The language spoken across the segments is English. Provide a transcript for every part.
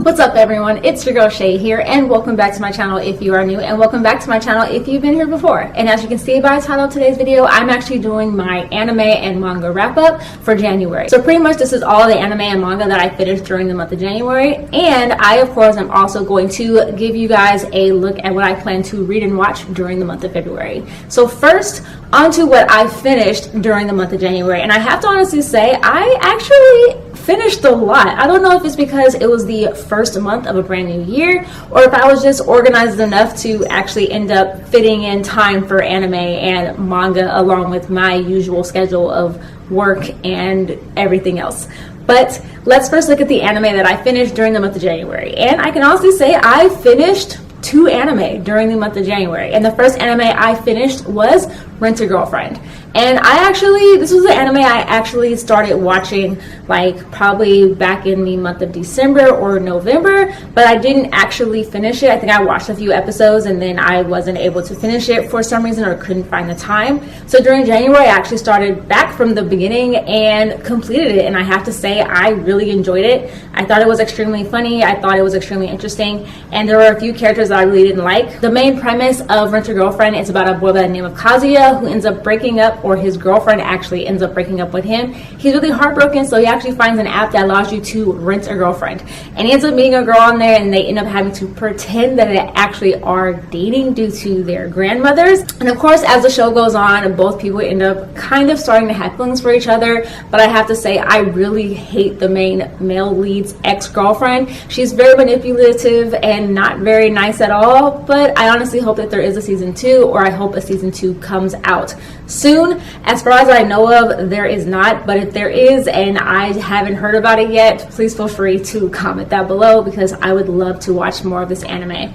What's up everyone, it's your girl Shay here, and welcome back to my channel if you are new, and welcome back to my channel if you've been here before. And as you can see by the title of today's video, I'm actually doing my anime and manga wrap up for January. So pretty much this is all the anime and manga that I finished during the month of January, and I of course am also going to give you guys a look at what I plan to read and watch during the month of February. So first, onto what I finished during the month of January, and I have to honestly say I actually finished a lot. I don't know if it's because it was the first month of a brand new year, or if I was just organized enough to actually end up fitting in time for anime and manga along with my usual schedule of work and everything else. But let's first look at the anime that I finished during the month of January. And I can honestly say I finished 2 anime during the month of January. And the first anime I finished was Rent-A-Girlfriend. And this was the anime I actually started watching like probably back in the month of December or November, but I didn't actually finish it. I think I watched a few episodes and then I wasn't able to finish it for some reason, or couldn't find the time. So during January, I actually started back from the beginning and completed it. And I have to say, I really enjoyed it. I thought it was extremely funny. I thought it was extremely interesting. And there were a few characters that I really didn't like. The main premise of Rent-A-Girlfriend is about a boy by the name of Kazuya who ends up breaking up, or his girlfriend actually ends up breaking up with him. He's really heartbroken, so he actually finds an app that allows you to rent a girlfriend. And he ends up meeting a girl on there, and they end up having to pretend that they actually are dating due to their grandmothers. And of course, as the show goes on, both people end up kind of starting to have feelings for each other. But I have to say, I really hate the main male lead's ex-girlfriend. She's very manipulative and not very nice at all. But I honestly hope that there is a season 2, or I hope a season 2 comes out soon. As far as I know of, there is not, but if there is and I haven't heard about it yet, please feel free to comment that below, because I would love to watch more of this anime.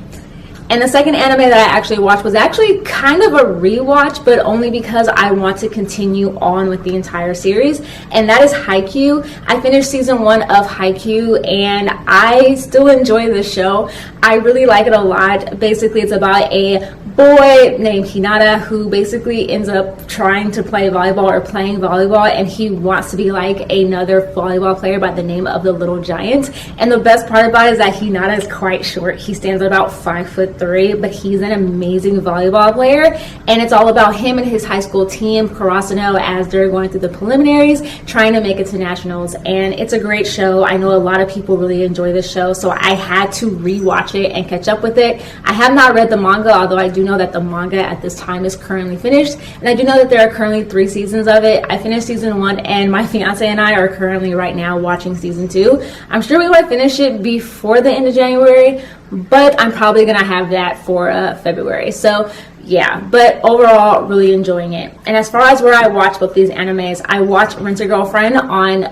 And the second anime that I actually watched was actually kind of a rewatch, but only because I want to continue on with the entire series, and that is Haiku. I finished season 1 of Haiku and I still enjoy this show. I really like it a lot. Basically, it's about a boy named Hinata who basically ends up trying to play volleyball, or playing volleyball, and he wants to be like another volleyball player by the name of the Little Giant. And the best part about it is that Hinata is quite short. He stands at about 5'3", but he's an amazing volleyball player. And it's all about him and his high school team, Karasuno, as they're going through the preliminaries, trying to make it to nationals. And it's a great show. I know a lot of people really enjoy this show, so I had to rewatch it and catch up with it. I have not read the manga, although I do know that the manga at this time is currently finished, and I do know that there are currently 3 seasons of it. I finished season 1, and my fiance and I are currently right now watching season 2. I'm sure we might finish it before the end of January, but I'm probably gonna have that for February. So yeah, but overall, really enjoying it. And as far as where I watch both these animes, I watched Rent-A-Girlfriend on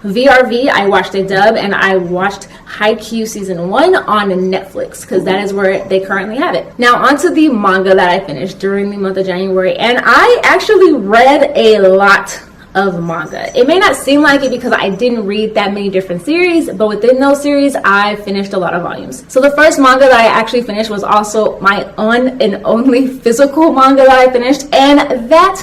VRV. I watched a dub, and I watched Haiku season 1 on Netflix, because that is where they currently have it. Now onto the manga that I finished during the month of January, and I actually read a lot of manga. It may not seem like it because I didn't read that many different series, but within those series I finished a lot of volumes. So the first manga that I actually finished was also my and only physical manga that I finished, and that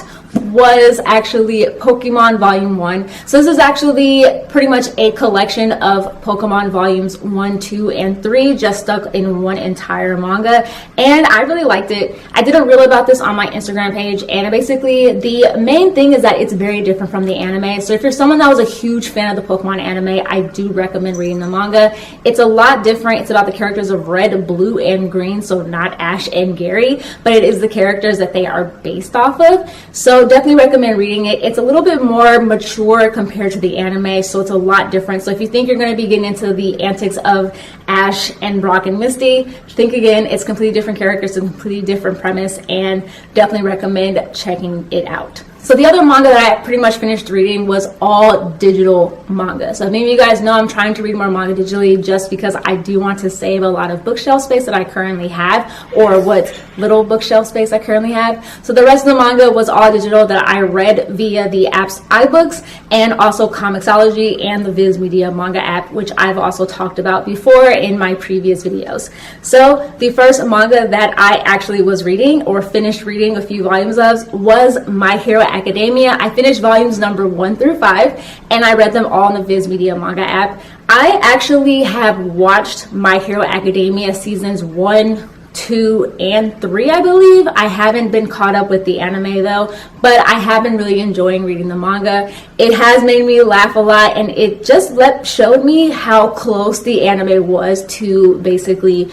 was actually Pokemon Volume 1. So this is actually pretty much a collection of Pokemon Volumes 1, 2, and 3 just stuck in one entire manga, and I really liked it. I did a reel about this on my Instagram page, and basically the main thing is that it's very different from the anime. So if you're someone that was a huge fan of the Pokemon anime, I do recommend reading the manga. It's a lot different. It's about the characters of Red, Blue, and Green, so not Ash and Gary, but it is the characters that they are based off of. So definitely recommend reading it. It's a little bit more mature compared to the anime, so it's a lot different. So if you think you're going to be getting into the antics of Ash and Brock and Misty, think again. It's completely different characters, a completely different premise, and definitely recommend checking it out. So the other manga that I pretty much finished reading was all digital manga. So many of you guys know I'm trying to read more manga digitally, just because I do want to save a lot of bookshelf space that I currently have, or what little bookshelf space I currently have. So the rest of the manga was all digital that I read via the app's iBooks, and also Comixology and the Viz Media manga app, which I've also talked about before in my previous videos. So the first manga that I actually was reading, or finished reading a few volumes of, was My Hero Academia. I finished volumes number 1 through 5, and I read them all in the Viz Media Manga app. I actually have watched My Hero Academia seasons 1, 2, and 3, I believe. I haven't been caught up with the anime though, but I have been really enjoying reading the manga. It has made me laugh a lot, and it just showed me how close the anime was to basically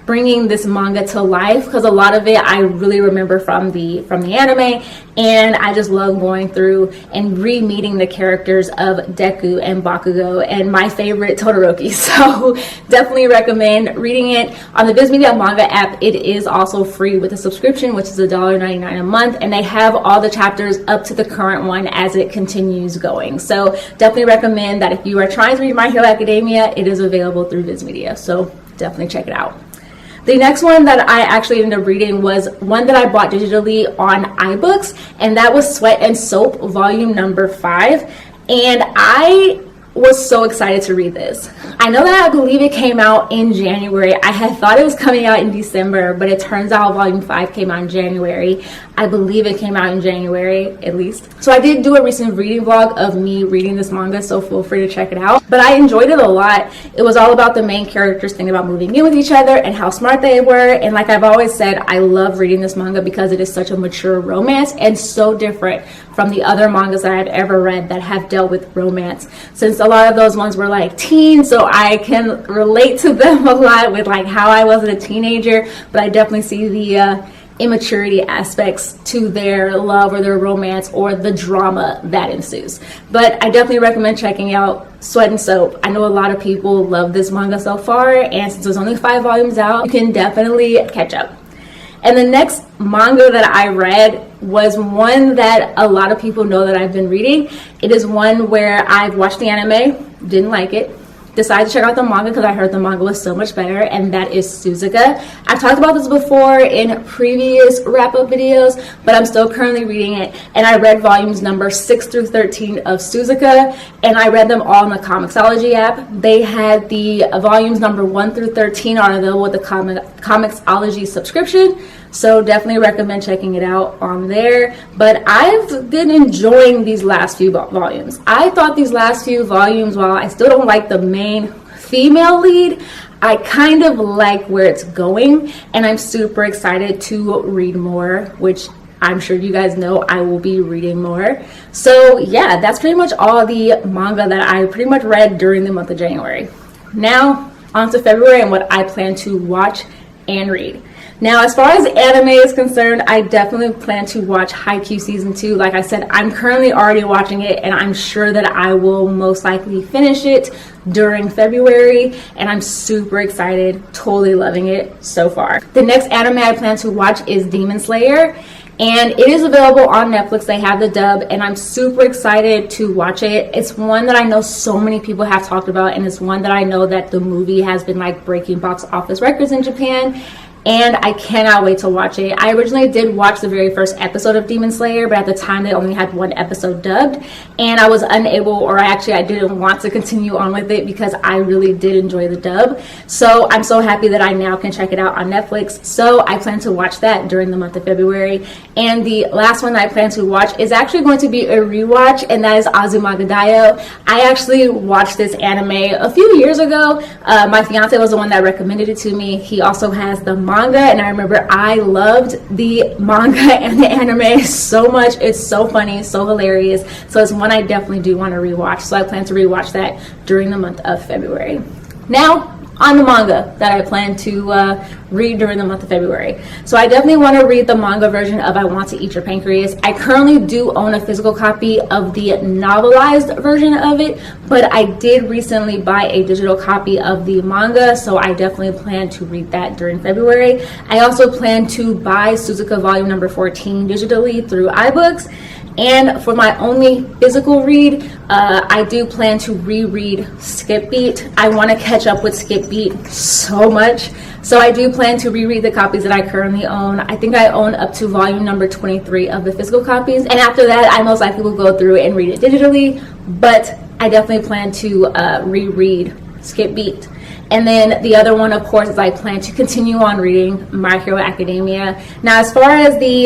bringing this manga to life, because a lot of it I really remember from the anime, and I just love going through and re-meeting the characters of Deku and Bakugo and my favorite Todoroki. So definitely recommend reading it on the Viz Media Manga app. It is also free with a subscription, which is $1.99 a month, and they have all the chapters up to the current one as it continues going. So definitely recommend that if you are trying to read My Hero Academia, it is available through Viz Media, so definitely check it out. The next one that I actually ended up reading was one that I bought digitally on iBooks, and that was Sweat and Soap volume number 5. And I was so excited to read this. I know that I believe it came out in January. I had thought it was coming out in December, but it turns out volume 5 came out in January. I believe it came out in January, at least. So I did do a recent reading vlog of me reading this manga, so feel free to check it out. But I enjoyed it a lot. It was all about the main characters thinking about moving in with each other and how smart they were. And like I've always said, I love reading this manga because it is such a mature romance and so different from the other mangas that I've ever read that have dealt with romance, since a lot of those ones were like teens, so I can relate to them a lot with like how I was as a teenager. But I definitely see the immaturity aspects to their love or their romance or the drama that ensues. But I definitely recommend checking out Sweat and Soap. I know a lot of people love this manga so far, and since there's only 5 volumes out, you can definitely catch up. And the next manga that I read was one that a lot of people know that I've been reading. It is one where I've watched the anime, didn't like it, decided to check out the manga because I heard the manga was so much better, and that is Suzuka. I've talked about this before in previous wrap-up videos, but I'm still currently reading it, and I read volumes number 6 through 13 of Suzuka, and I read them all in the Comixology app. They had the volumes number 1 through 13 are available with the Comixology subscription, so definitely recommend checking it out on there. But I've been enjoying these last few volumes. I thought these last few volumes, while I still don't like the main female lead, I kind of like where it's going, and I'm super excited to read more, which I'm sure you guys know I will be reading more. So yeah, that's pretty much all the manga that I pretty much read during the month of January. Now on to February and what I plan to watch and read. Now, as far as anime is concerned, I definitely plan to watch Haiku season 2. Like I said, I'm currently already watching it, and I'm sure that I will most likely finish it during February, and I'm super excited, totally loving it so far. The next anime I plan to watch is Demon Slayer, and it is available on Netflix. They have the dub, and I'm super excited to watch it. It's one that I know so many people have talked about, and it's one that I know that the movie has been like breaking box office records in Japan, and I cannot wait to watch it. I originally did watch the very first episode of Demon Slayer, but at the time they only had 1 episode dubbed, and I was unable, or I didn't want to continue on with it because I really did enjoy the dub. So I'm so happy that I now can check it out on Netflix. So I plan to watch that during the month of February. And the last one that I plan to watch is actually going to be a rewatch, and that is Azumanga Daioh. I actually watched this anime a few years ago. My fiance was the one that recommended it to me. He also has the manga, and I remember I loved the manga and the anime so much. It's so funny, so hilarious. So it's one I definitely do want to rewatch. So I plan to rewatch that during the month of February. Now, on the manga that I plan to read during the month of February. So I definitely want to read the manga version of I Want to Eat Your Pancreas. I currently do own a physical copy of the novelized version of it, but I did recently buy a digital copy of the manga, so I definitely plan to read that during February. I also plan to buy Suzuka volume number 14 digitally through iBooks. And for my only physical read, I do plan to reread Skip Beat. I want to catch up with Skip Beat so much. So I do plan to reread the copies that I currently own. I think I own up to volume number 23 of the physical copies. And after that, I most likely will go through and read it digitally. But I definitely plan to reread Skip Beat. And then the other one, of course, is I plan to continue on reading My Hero Academia. Now, as far as the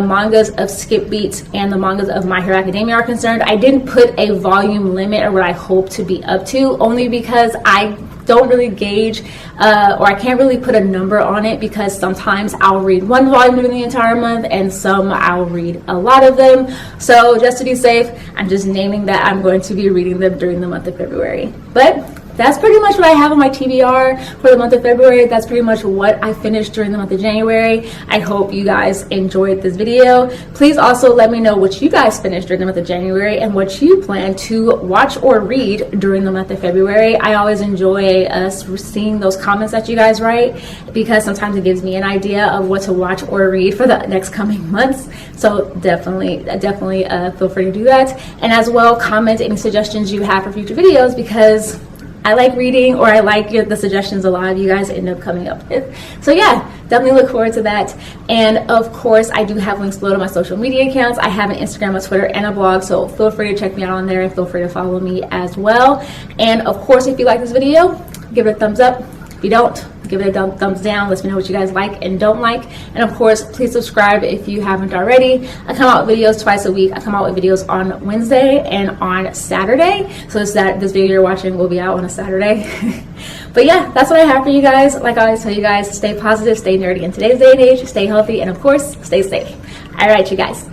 mangas of Skip Beats and the mangas of My Hero Academia are concerned, I didn't put a volume limit or what I hope to be up to, only because I don't really gauge or I can't really put a number on it, because sometimes I'll read one volume during the entire month and some I'll read a lot of them. So just to be safe, I'm just naming that I'm going to be reading them during the month of February. But that's pretty much what I have on my TBR for the month of February. That's pretty much what I finished during the month of January. I hope you guys enjoyed this video. Please also let me know what you guys finished during the month of January and what you plan to watch or read during the month of February. I always enjoy seeing those comments that you guys write, because sometimes it gives me an idea of what to watch or read for the next coming months. So definitely feel free to do that. And as well, comment any suggestions you have for future videos, because I like reading, or I like the suggestions a lot of you guys end up coming up with. So yeah, definitely look forward to that. And of course, I do have links below to my social media accounts. I have an Instagram, a Twitter, and a blog, so feel free to check me out on there, and feel free to follow me as well. And of course, if you like this video, give it a thumbs up. If you don't, give it a thumbs down. Let me know what you guys like and don't like. And of course, please subscribe if you haven't already. I come out with videos twice a week. I come out with videos on Wednesday and on Saturday. So this video you're watching will be out on a Saturday. But yeah, that's what I have for you guys. Like I always tell you guys, stay positive, stay nerdy in today's day and age, stay healthy, and of course, stay safe. All right, you guys.